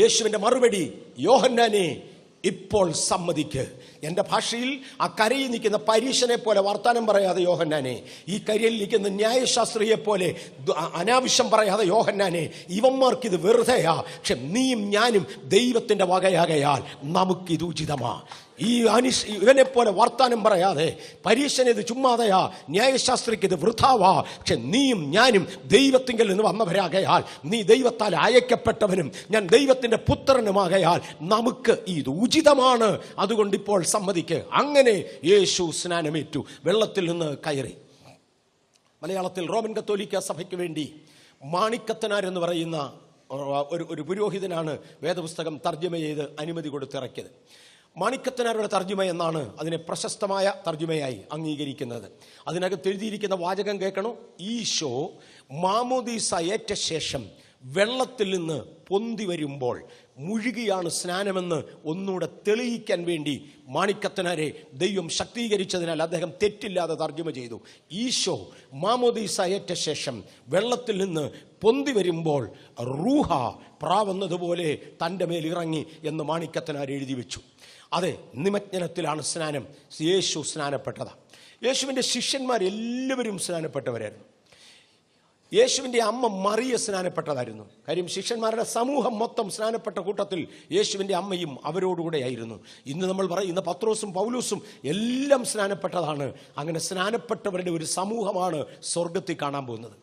യേശുവിന്റെ മറുപടി, യോഹന്നാനെ ഇപ്പോൾ സമ്മതിക്ക്. എൻ്റെ ഭാഷയിൽ ആ കരയിൽ നിൽക്കുന്ന പരീശനെ പോലെ വർത്താനം പറയാതെ യോഹന്നാനെ, ഈ കരയിൽ നിൽക്കുന്ന ന്യായശാസ്ത്രിയെ പോലെ അനാവശ്യം പറയാതെ യോഹന്നാനെ, ഇവന്മാർക്കിത് വെറുതെയാ. പക്ഷെ നീയും ഞാനും ദൈവത്തിന്റെ വകയാകയാൽ നമുക്കിത് ഉചിതമാ. ഇവനെ പോലെ വർത്താനം പറയാതെ, പരീശനിത് ചുമ്മാതെയാ, ന്യായശാസ്ത്രിക്ക് ഇത് വൃഥാവാ. പക്ഷെ നീയും ഞാനും ദൈവത്തിങ്കിൽ നിന്ന് വന്നവരാകയാൽ, നീ ദൈവത്താൽ അയക്കപ്പെട്ടവനും ഞാൻ ദൈവത്തിന്റെ പുത്രനുമാകയാൽ നമുക്ക് ഇത് ഉചിതമാണ്. അതുകൊണ്ട് ഇപ്പോൾ സമ്മതിക്ക്. അങ്ങനെ യേശു സ്നാനമേറ്റു, വെള്ളത്തിൽ നിന്ന് കയറി. മലയാളത്തിൽ റോമൻ കത്തോലിക്ക സഭയ്ക്ക് വേണ്ടി മാണിക്കത്തനാർ എന്ന് പറയുന്ന ഒരു പുരോഹിതനാണ് വേദപുസ്തകം തർജ്ജമ ചെയ്ത് അനുമതി കൊടുത്തിറക്കിയത്. മാണിക്കത്തനാരുടെ തർജ്ജമ എന്നാണ് അതിനെ പ്രശസ്തമായ തർജ്ജമയായി അംഗീകരിക്കുന്നത്. അതിനകത്ത് എഴുതിയിരിക്കുന്ന വാചകം കേൾക്കണോ? ഈശോ മാമോദീസ ഏറ്റ ശേഷം വെള്ളത്തിൽ നിന്ന് പൊന്തി വരുമ്പോൾ മുഴുകിയാണ് സ്നാനമെന്ന് ഒന്നുകൂടെ തെളിയിക്കാൻ വേണ്ടി മാണിക്കത്തനാരെ ദൈവം ശക്തീകരിച്ചതിനാൽ അദ്ദേഹം തെറ്റില്ലാതെ തർജ്ജമ ചെയ്തു. ഈശോ മാമോദീസ ഏറ്റ ശേഷം വെള്ളത്തിൽ നിന്ന് പൊന്തി വരുമ്പോൾ റൂഹ പ്രാവുന്നതുപോലെ തൻ്റെ മേൽ ഇറങ്ങി എന്ന് മാണിക്കത്തനാർ എഴുതി വെച്ചു. അതെ, നിമജ്ഞനത്തിലാണ് സ്നാനം. യേശു സ്നാനപ്പെട്ടതാണ്. യേശുവിൻ്റെ ശിഷ്യന്മാരെല്ലാവരും സ്നാനപ്പെട്ടവരായിരുന്നു. യേശുവിൻ്റെ അമ്മ മറിയ സ്നാനപ്പെട്ടതായിരുന്നു. കാര്യം ശിഷ്യന്മാരുടെ സമൂഹം മൊത്തം സ്നാനപ്പെട്ട കൂട്ടത്തിൽ യേശുവിൻ്റെ അമ്മയും അവരോടുകൂടെ ആയിരുന്നു. ഇന്ന് നമ്മൾ പറയുന്ന പത്രോസും പൗലോസും എല്ലാം സ്നാനപ്പെട്ടതാണ്. അങ്ങനെ സ്നാനപ്പെട്ടവരുടെ ഒരു സമൂഹമാണ് സ്വർഗത്തിൽ കാണാൻ പോകുന്നത്.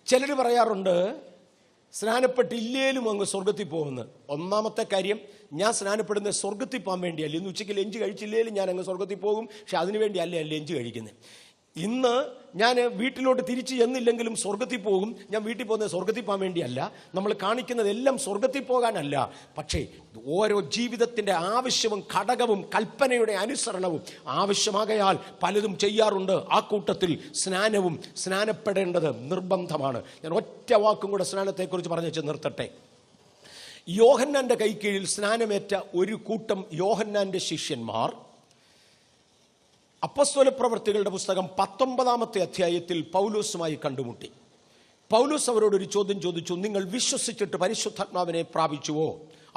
ചിലർ പറയാറുണ്ട് സ്നാനപ്പെട്ടില്ലേലും അങ്ങ് സ്വർഗത്തിൽ പോകുന്നത്. ഒന്നാമത്തെ കാര്യം, ഞാൻ സ്നാനപ്പെടുന്നത് സ്വർഗത്തിൽ പോകാൻ വേണ്ടിയല്ല. ഇന്ന് ഉച്ചയ്ക്ക് ലഞ്ച് കഴിച്ചില്ലേലും ഞാൻ അങ്ങ് സ്വർഗത്തിൽ പോകും. പക്ഷെ അതിനു വേണ്ടിയല്ല ലഞ്ച് കഴിക്കുന്നത്. ഇന്ന് ഞാൻ വീട്ടിലോട്ട് തിരിച്ച് ചെന്നില്ലെങ്കിലും സ്വർഗത്തിൽ പോകും. ഞാൻ വീട്ടിൽ പോകുന്നത് സ്വർഗത്തിൽ പോകാൻ വേണ്ടിയല്ല. നമ്മൾ കാണിക്കുന്നതെല്ലാം സ്വർഗത്തിൽ പോകാനല്ല. പക്ഷേ ഓരോ ജീവിതത്തിൻ്റെ ആവശ്യവും ഘടകവും കൽപ്പനയുടെ അനുസരണവും ആവശ്യമാകയാൽ പലതും ചെയ്യാറുണ്ട്. ആ കൂട്ടത്തിൽ സ്നാനവും സ്നാനപ്പെടേണ്ടത് നിർബന്ധമാണ്. ഞാൻ ഒറ്റ വാക്കും കൂടെ സ്നാനത്തെക്കുറിച്ച് പറഞ്ഞു വെച്ച് നിർത്തട്ടെ. യോഹന്നാന്റെ കൈക്കീഴിൽ സ്നാനമേറ്റ ഒരു കൂട്ടം യോഹന്നാന്റെ ശിഷ്യന്മാർ അപ്പോസ്തല പ്രവൃത്തികളുടെ പുസ്തകം 19-ാമത്തെ അധ്യായത്തിൽ പൗലോസുമായി കണ്ടുമുട്ടി. പൗലോസ് അവരോടൊരു ചോദ്യം ചോദിച്ചു, നിങ്ങൾ വിശ്വസിച്ചിട്ട് പരിശുദ്ധാത്മാവിനെ പ്രാപിച്ചുവോ?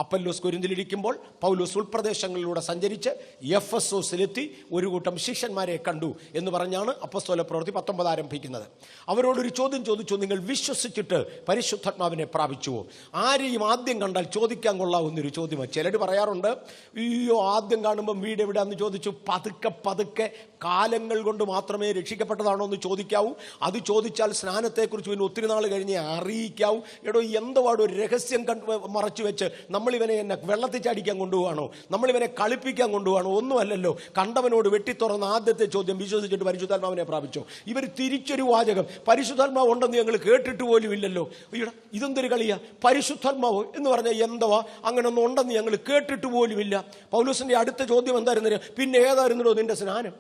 അപ്പല്ലോസ് കൊരിന്തിലിരിക്കുമ്പോൾ പൗലോസ് ഉൾപ്രദേശങ്ങളിലൂടെ സഞ്ചരിച്ച് എഫെസോസിലെത്തി ഒരു കൂട്ടം ശിഷ്യന്മാരെ കണ്ടു എന്ന് പറഞ്ഞാണ് അപ്പോസ്തല പ്രവൃത്തി 19 ആരംഭിക്കുന്നത്. അവരോടൊരു ചോദ്യം ചോദിച്ചു, നിങ്ങൾ വിശ്വസിച്ചിട്ട് പരിശുദ്ധാത്മാവിനെ പ്രാപിച്ചുവോ? ആരെയും ആദ്യം കണ്ടാൽ ചോദിക്കാൻ കൊള്ളാവുന്നൊരു ചോദ്യമാണ്. ചിലർ പറയാറുണ്ട്, അയ്യോ ആദ്യം കാണുമ്പം വീട് എവിടെയാന്ന് ചോദിച്ചു പതുക്കെ പതുക്കെ കാലങ്ങൾ കൊണ്ട് മാത്രമേ രക്ഷിക്കപ്പെട്ടതാണോ എന്ന് ചോദിക്കാവൂ. അത് ചോദിച്ചാൽ സ്നാനത്തെക്കുറിച്ച് പിന്നെ ഒത്തിരി നാൾ കഴിഞ്ഞേ അറിയിക്കാവൂ. എടോ, എന്തുവാടോ ഒരു രഹസ്യം മറച്ചു വെച്ച് നമ്മളിവനെ എന്നെ വെള്ളത്തിൽ ചാടിക്കാൻ കൊണ്ടുപോവാണോ? നമ്മളിവനെ കളിപ്പിക്കാൻ കൊണ്ടുപോവാണോ? ഒന്നുമല്ലല്ലോ. കണ്ടവനോട് വെട്ടിത്തുറന്ന ആദ്യത്തെ ചോദ്യം, വിശ്വസിച്ചിട്ട് പരിശുദ്ധാത്മാവിനെ പ്രാപിച്ചോ? ഇവർ തിരിച്ചൊരു വാചകം, പരിശുദ്ധാത്മാവ് ഉണ്ടെന്ന് ഞങ്ങൾ കേട്ടിട്ട് പോലും ഇല്ലല്ലോ. ഇതെന്തൊരു കളിയാ? പരിശുദ്ധാത്മാവ് എന്ന് പറഞ്ഞാൽ എന്തവാ? അങ്ങനെ ഒന്നും ഉണ്ടെന്ന് ഞങ്ങൾ കേട്ടിട്ട് പോലും ഇല്ല. പൗലോസിന്റെ അടുത്ത ചോദ്യം എന്തായിരുന്നു? പിന്നെ ഏതായിരുന്നോ നിന്റെ സ്നാനം?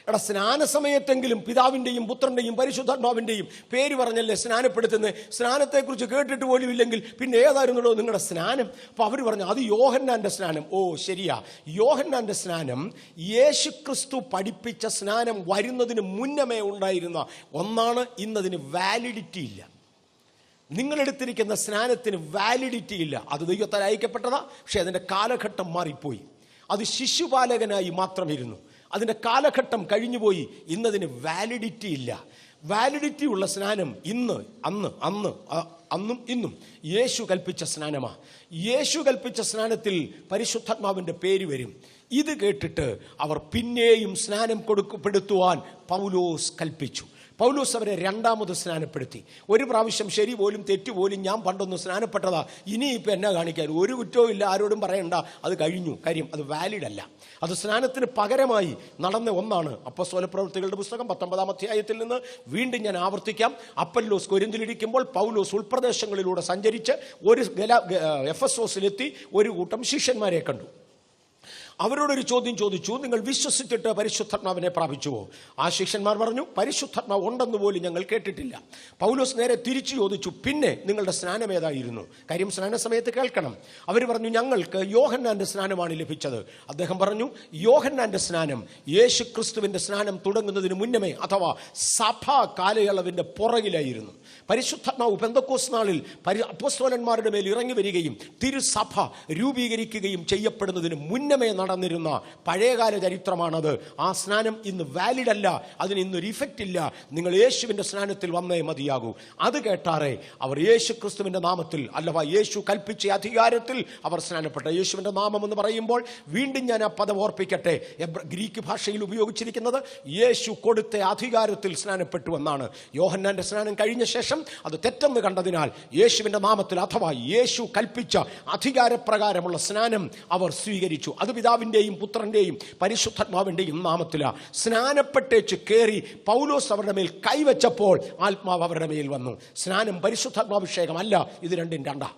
എടാ, സ്നാന സമയത്തെങ്കിലും പിതാവിൻ്റെയും പുത്രൻ്റെയും പരിശുദ്ധാത്മാവിൻ്റെയും പേര് പറഞ്ഞല്ലേ സ്നാനപ്പെടുത്തുന്നത്. സ്നാനത്തെക്കുറിച്ച് കേട്ടിട്ട് പോലും ഇല്ലെങ്കിൽ പിന്നെ ഏതായിരുന്നല്ലോ നിങ്ങളുടെ സ്നാനം? അപ്പോൾ അവർ പറഞ്ഞു, അത് യോഹന്നാൻ്റെ സ്നാനം. ഓ ശരിയാ, യോഹന്നാൻ്റെ സ്നാനം യേശു ക്രിസ്തു പഠിപ്പിച്ച സ്നാനം വരുന്നതിന് മുന്നമേ ഉണ്ടായിരുന്ന ഒന്നാണ്. ഇന്നതിന് വാലിഡിറ്റി ഇല്ല. നിങ്ങളെടുത്തിരിക്കുന്ന സ്നാനത്തിന് വാലിഡിറ്റി ഇല്ല. അത് ദൈവത്താൽ അയക്കപ്പെട്ടതാ, പക്ഷെ അതിൻ്റെ കാലഘട്ടം മാറിപ്പോയി. അത് ശിശുപാലകനായി മാത്രമിരുന്നു. അതിൻ്റെ കാലഘട്ടം കഴിഞ്ഞുപോയി. ഇന്നതിന് വാലിഡിറ്റി ഇല്ല. വാലിഡിറ്റി ഉള്ള സ്നാനം അന്നും ഇന്നും യേശു കൽപ്പിച്ച സ്നാനമാണ്. യേശു കൽപ്പിച്ച സ്നാനത്തിൽ പരിശുദ്ധാത്മാവിൻ്റെ പേര് വരും. ഇത് കേട്ടിട്ട് അവർ പിന്നെയും സ്നാനം കൊടുക്കപ്പെടുത്തുവാൻ പൗലോസ് കൽപ്പിച്ചു. പൗലോസ് അവരെ രണ്ടാമത് സ്നാനപ്പെടുത്തി. ഒരു പ്രാവശ്യം ശരി പോലും തെറ്റുപോലും ഞാൻ പണ്ടൊന്ന് സ്നാനപ്പെട്ടതാ, ഇനിയിപ്പോൾ എന്നാ കാണിക്കാൻ? ഒരു കുറ്റവും ഇല്ല, ആരോടും പറയണ്ട, അത് കഴിഞ്ഞു. കാര്യം അത് വാലിഡ് അല്ല. അത് സ്നാനത്തിന് പകരമായി നടന്ന ഒന്നാണ്. അപ്പോസ്തല പ്രവൃത്തികളുടെ പുസ്തകം 19-ാം അധ്യായത്തിൽ നിന്ന് വീണ്ടും ഞാൻ ആവർത്തിക്കാം. അപ്പല്ലോസ് കൊരിന്തിലിരിക്കുമ്പോൾ പൗലോസ് ഉൾപ്രദേശങ്ങളിലൂടെ സഞ്ചരിച്ച് ഒരു എഫെസോസിലെത്തി ഒരു കൂട്ടം ശിഷ്യന്മാരെ കണ്ടു. അവരോടൊരു ചോദ്യം ചോദിച്ചു, നിങ്ങൾ വിശ്വസിച്ചിട്ട് പരിശുദ്ധാത്മാവിനെ പ്രാപിച്ചുവോ? ആ ശിഷ്യന്മാർ പറഞ്ഞു, പരിശുദ്ധാത്മാവ് ഉണ്ടെന്ന് പോലും ഞങ്ങൾ കേട്ടിട്ടില്ല. പൗലോസ് നേരെ തിരിച്ചു ചോദിച്ചു, പിന്നെ നിങ്ങളുടെ സ്നാനം ഏതായിരുന്നു? കാര്യം സ്നാന സമയത്ത് കേൾക്കണം. അവർ പറഞ്ഞു, ഞങ്ങൾക്ക് യോഹന്നാന്റെ സ്നാനമാണ് ലഭിച്ചത്. അദ്ദേഹം പറഞ്ഞു, യോഹന്നാന്റെ സ്നാനം യേശു ക്രിസ്തുവിന്റെ സ്നാനം തുടങ്ങുന്നതിന് മുന്നമേ, അഥവാ സഭാ കാലയളവിന്റെ പുറകിലായിരുന്നു. പരിശുദ്ധാത്മാവ് പെന്തക്കോസ്ത് നാളിൽ അപ്പോസ്തലന്മാരുടെ മേൽ ഇറങ്ങി വരികയും തിരുസഭ രൂപീകരിക്കുകയും ചെയ്യപ്പെടുന്നതിന് മുന്നമേ നടന്നിരുന്ന പഴയകാല ചരിത്രമാണത്. ആ സ്നാനം ഇന്ന് വാലിഡ് അല്ല, അതിന് ഇന്നൊരു ഇഫക്റ്റ് ഇല്ല. നിങ്ങൾ യേശുവിൻ്റെ സ്നാനത്തിൽ വന്നേ മതിയാകൂ. അത് കേട്ടാറേ അവർ യേശു ക്രിസ്തുവിൻ്റെ നാമത്തിൽ, അല്ലവാ യേശു കൽപ്പിച്ച അധികാരത്തിൽ അവർ സ്നാനപ്പെട്ട. യേശുവിൻ്റെ നാമം എന്ന് പറയുമ്പോൾ വീണ്ടും ഞാൻ ആ പദം ഓർപ്പിക്കട്ടെ. ഗ്രീക്ക് ഭാഷയിൽ ഉപയോഗിച്ചിരിക്കുന്നത് യേശു കൊടുത്ത അധികാരത്തിൽ സ്നാനപ്പെട്ടു എന്നാണ്. യോഹന്നാന്റെ സ്നാനം കഴിഞ്ഞ ശേഷം അത് തെറ്റെന്ന് കണ്ടതിനാൽ യേശുവിൻ്റെ നാമത്തിൽ, അഥവാ യേശു കൽപ്പിച്ച അധികാരപ്രകാരമുള്ള സ്നാനം അവർ സ്വീകരിച്ചു. അത് പിതാവിൻ്റെയും പുത്രൻ്റെയും പരിശുദ്ധാത്മാവിൻ്റെയും നാമത്തിലാണ്. സ്നാനപ്പെട്ടേച്ച് കയറി പൗലോസ് അവരുടെ മേൽ കൈവച്ചപ്പോൾ ആത്മാവ് അവരുടെ മേൽ വന്നു. സ്നാനം പരിശുദ്ധാത്മാഭിഷേകമല്ല, ഇത് രണ്ടും രണ്ടാ.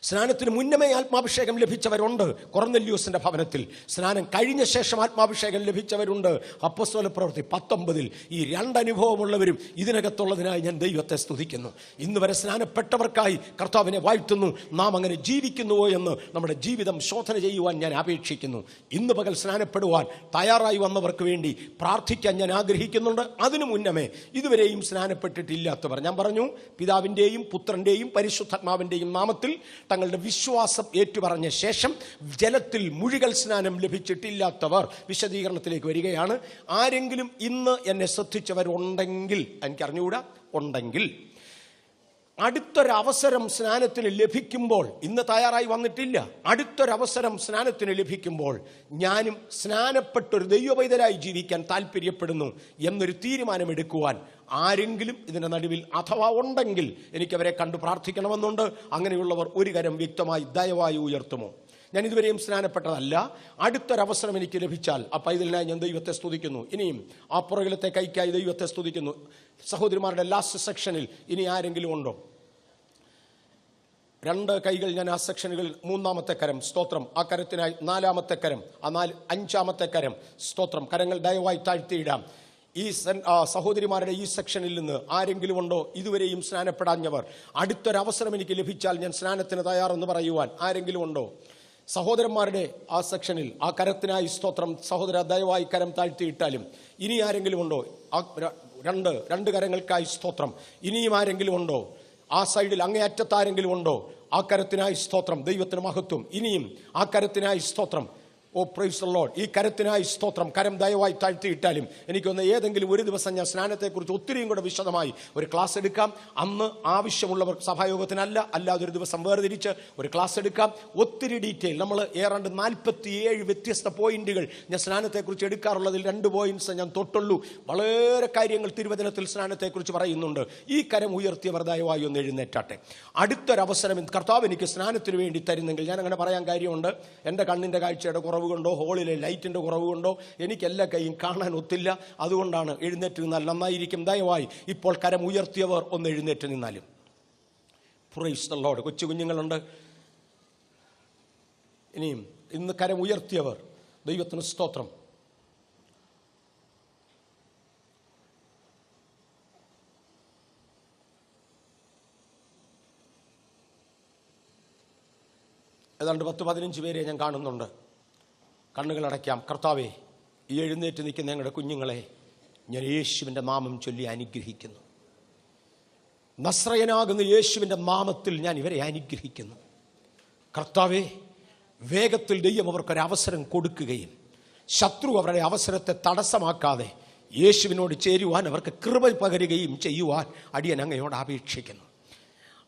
സ്നാനത്തിന് മുന്നമേ ആത്മാഭിഷേകം ലഭിച്ചവരുണ്ട് കൊർന്നല്യോസിന്റെ ഭവനത്തിൽ. സ്നാനം കഴിഞ്ഞ ശേഷം ആത്മാഭിഷേകം ലഭിച്ചവരുണ്ട് അപ്പോസ്തല പ്രവൃത്തി 19. ഈ രണ്ടനുഭവമുള്ളവരും ഇതിനകത്തുള്ളതിനായി ഞാൻ ദൈവത്തെ സ്തുതിക്കുന്നു. ഇന്ന് വരെ സ്നാനപ്പെട്ടവർക്കായി കർത്താവിനെ വാഴ്ത്തുന്നു. നാം അങ്ങനെ ജീവിക്കുന്നുവോ എന്ന് നമ്മുടെ ജീവിതം ശോധന ചെയ്യുവാൻ ഞാൻ അപേക്ഷിക്കുന്നു. ഇന്ന് പകൽ സ്നാനപ്പെടുവാൻ തയ്യാറായി വന്നവർക്ക് വേണ്ടി പ്രാർത്ഥിക്കാൻ ഞാൻ ആഗ്രഹിക്കുന്നുണ്ട്. അതിനു മുന്നമേ ഇതുവരെയും സ്നാനപ്പെട്ടിട്ടില്ലാത്തവർ, ഞാൻ പറഞ്ഞു, പിതാവിൻ്റെയും പുത്രൻ്റെയും പരിശുദ്ധാത്മാവിൻ്റെയും നാമത്തിൽ തങ്ങളുടെ വിശ്വാസം ഏറ്റുപറഞ്ഞ ശേഷം ജലത്തിൽ മുഴുകൽ സ്നാനം ലഭിച്ചിട്ടില്ലാത്തവർ വിശദീകരണത്തിലേക്ക് വരികയാണ്. ആരെങ്കിലും ഇന്ന് എന്നെ ശ്രദ്ധിച്ചവരുണ്ടെങ്കിൽ, എനിക്കറിഞ്ഞുകൂടാ, ഉണ്ടെങ്കിൽ അടുത്തൊരവസരം സ്നാനത്തിന് ലഭിക്കുമ്പോൾ, ഇന്ന് തയ്യാറായി വന്നിട്ടില്ല, അടുത്തൊരവസരം സ്നാനത്തിന് ലഭിക്കുമ്പോൾ ഞാനും സ്നാനപ്പെട്ടൊരു ദൈവപൈതലായി ജീവിക്കാൻ താല്പര്യപ്പെടുന്നു എന്നൊരു തീരുമാനമെടുക്കുവാൻ ആരെങ്കിലും ഇതിൻ്റെ നടുവിൽ അഥവാ ഉണ്ടെങ്കിൽ എനിക്കവരെ കണ്ടു പ്രാർത്ഥിക്കണമെന്നുണ്ട്. അങ്ങനെയുള്ളവർ ഒരു കരം വ്യക്തമായി ദയവായി ഉയർത്തുമോ? ഞാൻ ഇതുവരെയും സ്നാനപ്പെട്ടതല്ല, അടുത്തൊരവസരം എനിക്ക് ലഭിച്ചാൽ ആ പൈതലിനായി ഞാൻ ദൈവത്തെ സ്തുതിക്കുന്നു. ഇനിയും ആ പുറകിലത്തെ കൈക്കായി ദൈവത്തെ സ്തുതിക്കുന്നു. സഹോദരിമാരുടെ ലാസ്റ്റ് സെക്ഷനിൽ ഇനി ആരെങ്കിലും ഉണ്ടോ? 2 കൈകൾ ഞാൻ ആ സെക്ഷനുകളിൽ, 3-ാമത്തെ കരം സ്തോത്രം, ആ കരത്തിനായി 4-ാമത്തെ കരം, 5-ാമത്തെ കരം സ്തോത്രം. കരങ്ങൾ ദയവായി താഴ്ത്തിയിടാം. ഈ സഹോദരിമാരുടെ ഈ സെക്ഷനിൽ നിന്ന് ആരെങ്കിലും ഉണ്ടോ ഇതുവരെയും സ്നാനപ്പെടാഞ്ഞവർ? അടുത്തൊരവസരം എനിക്ക് ലഭിച്ചാൽ ഞാൻ സ്നാനത്തിന് തയ്യാറെന്ന് പറയുവാൻ ആരെങ്കിലും ഉണ്ടോ? സഹോദരന്മാരുടെ ആ സെക്ഷനിൽ ആ കരത്തിനായി സ്തോത്രം. സഹോദര ദയവായി കരം താഴ്ത്തിയിട്ടാലും. ഇനി ആരെങ്കിലും ഉണ്ടോ? രണ്ട് കരങ്ങൾക്കായി സ്തോത്രം. ഇനിയും ആരെങ്കിലും ഉണ്ടോ? ആ സൈഡിൽ അങ്ങേയറ്റത്ത് ആരെങ്കിലും ഉണ്ടോ? ആ കരത്തിനായി സ്തോത്രം. ദൈവത്തിന് മഹത്വം. ഇനിയും ആ കരത്തിനായി സ്തോത്രം. ഓ പ്രൈസ് ദി ലോർഡ്. ഈ കരത്തിനായി സ്തോത്രം. കരം ദയവായി താഴ്ത്തിയിട്ടാലും എനിക്കൊന്ന് ഏതെങ്കിലും ഒരു ദിവസം ഞാൻ സ്നാനത്തെക്കുറിച്ച് ഒത്തിരിയും കൂടെ വിശദമായി ഒരു ക്ലാസ് എടുക്കാം. അന്ന് ആവശ്യമുള്ളവർ സഭായോഗത്തിനല്ല, അല്ലാതൊരു ദിവസം വേർതിരിച്ച് ഒരു ക്ലാസ് എടുക്കാം. ഒത്തിരി ഡീറ്റെയിൽ, നമ്മൾ ഏതാണ്ട് 47 വ്യത്യസ്ത പോയിന്റുകൾ ഞാൻ സ്നാനത്തെക്കുറിച്ച് എടുക്കാറുള്ളതിൽ 2 പോയിന്റ്സ് ഞാൻ തൊട്ടുള്ളൂ. വളരെ കാര്യങ്ങൾ തിരുവചനത്തിൽ സ്നാനത്തെക്കുറിച്ച് പറയുന്നുണ്ട്. ഈ കരം ഉയർത്തിയവർ ദയവായി ഒന്ന് എഴുന്നേറ്റാട്ടെ. അടുത്തൊരവസരം കർത്താവ് എനിക്ക് സ്നാനത്തിന് വേണ്ടി തരുന്നെങ്കിൽ, ഞാൻ അങ്ങനെ പറയാൻ കാര്യമുണ്ട്. എൻ്റെ കണ്ണിൻ്റെ കാഴ്ചയുടെ കുറവ് കൊണ്ടോ ഹോളിലെ ലൈറ്റിൻ്റെ കുറവ് കൊണ്ടോ എനിക്ക് എല്ലാ കൈയും കാണാൻ ഒത്തില്ല. അതുകൊണ്ടാണ് എഴുന്നേറ്റ് നിന്നാൽ നന്നായിരിക്കും. ദയവായി ഇപ്പോൾ കരം ഉയർത്തിയവർ ഒന്ന് എഴുന്നേറ്റ് നിന്നാലും. Praise the Lord. കൊച്ചു കുഞ്ഞുങ്ങളുണ്ട്. ഇനിയും ഇന്ന് കരം ഉയർത്തിയവർ ദൈവത്തിന് സ്തോത്രം. ഏതാണ്ട് 10-15 പേരെ ഞാൻ കാണുന്നുണ്ട്. കണ്ണുകളടയ്ക്കാം. കർത്താവേ, ഈ എഴുന്നേറ്റ് നിൽക്കുന്ന ഞങ്ങളുടെ കുഞ്ഞുങ്ങളെ ഞാൻ യേശുവിൻ്റെ നാമം ചൊല്ലി അനുഗ്രഹിക്കുന്നു. നസ്രയനാകുന്ന യേശുവിൻ്റെ നാമത്തിൽ ഞാൻ ഇവരെ അനുഗ്രഹിക്കുന്നു. കർത്താവേ, വേഗത്തിൽ ദൈവം അവർക്കൊരവസരം കൊടുക്കുകയും ശത്രു അവരുടെ അവസരത്തെ തടസ്സമാക്കാതെ യേശുവിനോട് ചേരുവാൻ അവർക്ക് കൃപ പകരുകയും ചെയ്യുവാൻ അടിയൻ അങ്ങയോട് അപേക്ഷിക്കുന്നു.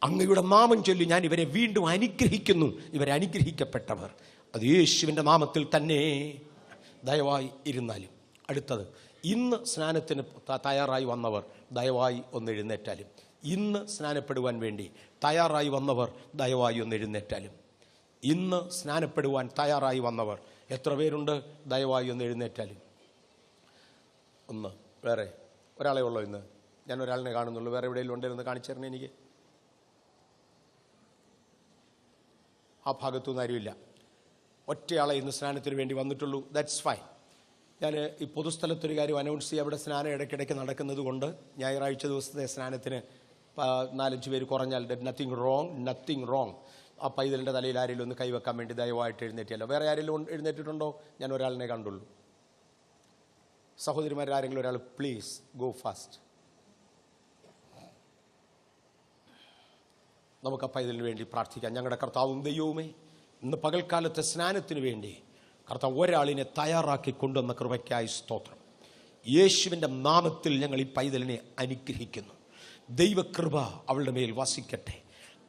അങ്ങയുടെ നാമം ചൊല്ലി ഞാൻ ഇവരെ വീണ്ടും അനുഗ്രഹിക്കുന്നു. ഇവരെ അനുഗ്രഹിക്കപ്പെട്ടവർ അത് യേശുവിൻ്റെ നാമത്തിൽ തന്നെ ദയവായി ഇരുന്നാലും. അടുത്തത്, ഇന്ന് സ്നാനത്തിന് തയ്യാറായി വന്നവർ ദയവായി ഒന്ന് എഴുന്നേറ്റാലും. ഇന്ന് സ്നാനപ്പെടുവാൻ വേണ്ടി തയ്യാറായി വന്നവർ ദയവായി ഒന്ന് എഴുന്നേറ്റാലും. ഇന്ന് സ്നാനപ്പെടുവാൻ തയ്യാറായി വന്നവർ എത്ര പേരുണ്ട്? ദയവായി ഒന്ന് എഴുന്നേറ്റാലും. ഒന്ന്, വേറെ ഒരാളെ ഉള്ളൂ ഇന്ന്? ഞാൻ ഒരാളിനെ കാണുന്നുള്ളൂ. വേറെ എവിടെയെങ്കിലും ഉണ്ടെന്ന് കാണിച്ചു തരണേ എനിക്ക്. ആ ഭാഗത്തുനിന്ന് ആരുമില്ല. ഒറ്റയാളെ ഇന്ന് സ്നാനത്തിന് വേണ്ടി വന്നിട്ടുള്ളൂ. That's fine. ഞാൻ ഈ പൊതുസ്ഥലത്തൊരു കാര്യം അനൗൺസ് ചെയ്യുക. അവിടെ സ്നാനം ഇടയ്ക്കിടയ്ക്ക് നടക്കുന്നത് കൊണ്ട് ഞായറാഴ്ച ദിവസത്തെ സ്നാനത്തിന് 4-5 പേര് കുറഞ്ഞാൽ നത്തിങ് റോങ്. ആ പൈതലിൻ്റെ തലയിൽ ആരെങ്കിലും ഒന്ന് കൈവെക്കാൻ വേണ്ടി ദയവായിട്ട് എഴുന്നേറ്റിയല്ലോ. വേറെ ആരെങ്കിലും എഴുന്നേറ്റിട്ടുണ്ടോ? ഞാൻ ഒരാളിനെ കണ്ടുള്ളൂ. സഹോദരിമാരാരെങ്കിലും ഒരാൾ പ്ലീസ് ഗോ ഫാസ്റ്റ്. നമുക്ക് ആ പൈതലിന് വേണ്ടി പ്രാർത്ഥിക്കാം. ഞങ്ങളുടെ കർത്താവും ദൈവവുമേ, ഇന്ന് പകൽക്കാലത്തെ സ്നാനത്തിന് വേണ്ടി കർത്താവ് ഒരാളിനെ തയ്യാറാക്കി കൊണ്ടുവന്ന കൃപയ്ക്കായി സ്തോത്രം. യേശുവിൻ്റെ നാമത്തിൽ ഞങ്ങൾ ഈ പൈതലിനെ അനുഗ്രഹിക്കുന്നു. ദൈവകൃപ അവളുടെ മേൽ വസിക്കട്ടെ.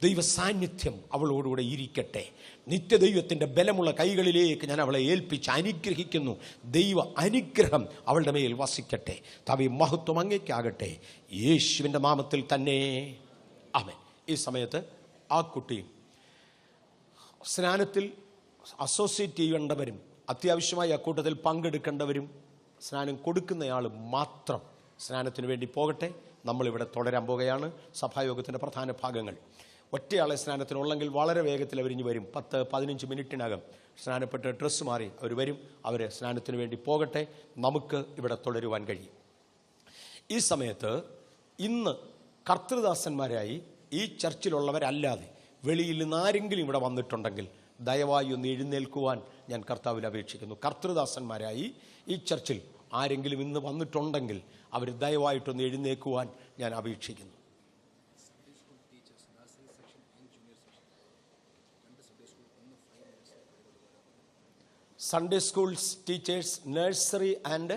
ദൈവ സാന്നിധ്യം അവളോടുകൂടെ ഇരിക്കട്ടെ. നിത്യദൈവത്തിൻ്റെ ബലമുള്ള കൈകളിലേക്ക് ഞാൻ അവളെ ഏൽപ്പിച്ച് അനുഗ്രഹിക്കുന്നു. ദൈവ അനുഗ്രഹം അവളുടെ മേൽ വസിക്കട്ടെ. തവി മഹത്വം അങ്ങേക്കാകട്ടെ, യേശുവിൻ്റെ നാമത്തിൽ തന്നെ ആമേൻ. ഈ സമയത്ത് ആ കുട്ടി സ്നാനത്തിൽ അസോസിയേറ്റ് ചെയ്യേണ്ടവരും അത്യാവശ്യമായി അക്കൂട്ടത്തിൽ പങ്കെടുക്കേണ്ടവരും സ്നാനം കൊടുക്കുന്നയാൾ മാത്രം സ്നാനത്തിന് വേണ്ടി പോകട്ടെ. നമ്മളിവിടെ തുടരാൻ പോകുകയാണ്. സഭായോഗത്തിൻ്റെ പ്രധാന ഭാഗങ്ങൾ ഒറ്റയാളെ സ്നാനത്തിനുള്ളെങ്കിൽ വളരെ വേഗത്തിൽ അവരിഞ്ഞ് വരും. 10-15 മിനിറ്റിനകം സ്നാനപ്പെട്ട് ഡ്രസ്സ് മാറി അവർ വരും. അവർ സ്നാനത്തിന് വേണ്ടി പോകട്ടെ. നമുക്ക് ഇവിടെ തുടരുവാൻ കഴിയും. ഈ സമയത്ത് ഇന്ന് കർത്തൃദാസന്മാരായി ഈ ചർച്ചിലുള്ളവരല്ലാതെ വെളിയിൽ നിന്ന് ആരെങ്കിലും ഇവിടെ വന്നിട്ടുണ്ടെങ്കിൽ ദയവായി ഒന്ന് എഴുന്നേൽക്കുവാൻ ഞാൻ കർത്താവിൽ അപേക്ഷിക്കുന്നു. കർത്തൃദാസന്മാരായി ഈ ചർച്ചിൽ ആരെങ്കിലും ഇന്ന് വന്നിട്ടുണ്ടെങ്കിൽ അവർ ദയവായിട്ടൊന്ന് എഴുന്നേൽക്കുവാൻ ഞാൻ അപേക്ഷിക്കുന്നു. Sunday schools teachers, nursery and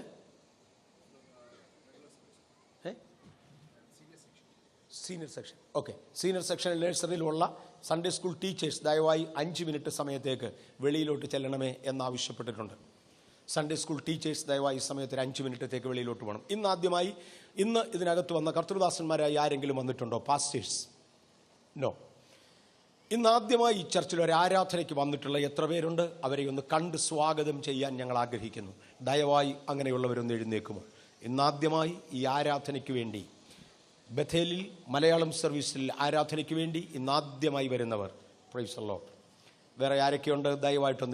senior section. Okay, senior section നഴ്സറിയിലുള്ള സൺഡേ സ്കൂൾ ടീച്ചേഴ്സ് ദയവായി 5 മിനിറ്റ് സമയത്തേക്ക് വെളിയിലോട്ട് ചെല്ലണമേ എന്നാവശ്യപ്പെട്ടിട്ടുണ്ട്. സൺഡേ സ്കൂൾ ടീച്ചേഴ്സ് ദയവായി ഈ സമയത്ത് 5 മിനിറ്റത്തേക്ക് വെളിയിലോട്ട് പോകണം. ഇന്ന് ഇതിനകത്ത് വന്ന കർത്തൃദാസന്മാരായി ആരെങ്കിലും വന്നിട്ടുണ്ടോ? പാസ്റ്റേഴ്സ്? നോ. ഇന്നാദ്യമായി ഈ ചർച്ചിൽ ഒരു ആരാധനയ്ക്ക് വന്നിട്ടുള്ള എത്ര പേരുണ്ട്? അവരെ ഒന്ന് കണ്ട് സ്വാഗതം ചെയ്യാൻ ഞങ്ങൾ ആഗ്രഹിക്കുന്നു. ദയവായി അങ്ങനെയുള്ളവരൊന്ന് എഴുന്നേക്കുമോ? ഇന്നാദ്യമായി ഈ ആരാധനയ്ക്ക് വേണ്ടി ബഥേലിൽ മലയാളം സർവീസിൽ ആരാധനയ്ക്ക് വേണ്ടി ഇന്നാദ്യമായി വരുന്നവർ, പ്രൈസ് ദി ലോർഡ്. വേറെ ആരൊക്കെയുണ്ട്? ദയവായിട്ടൊന്ന്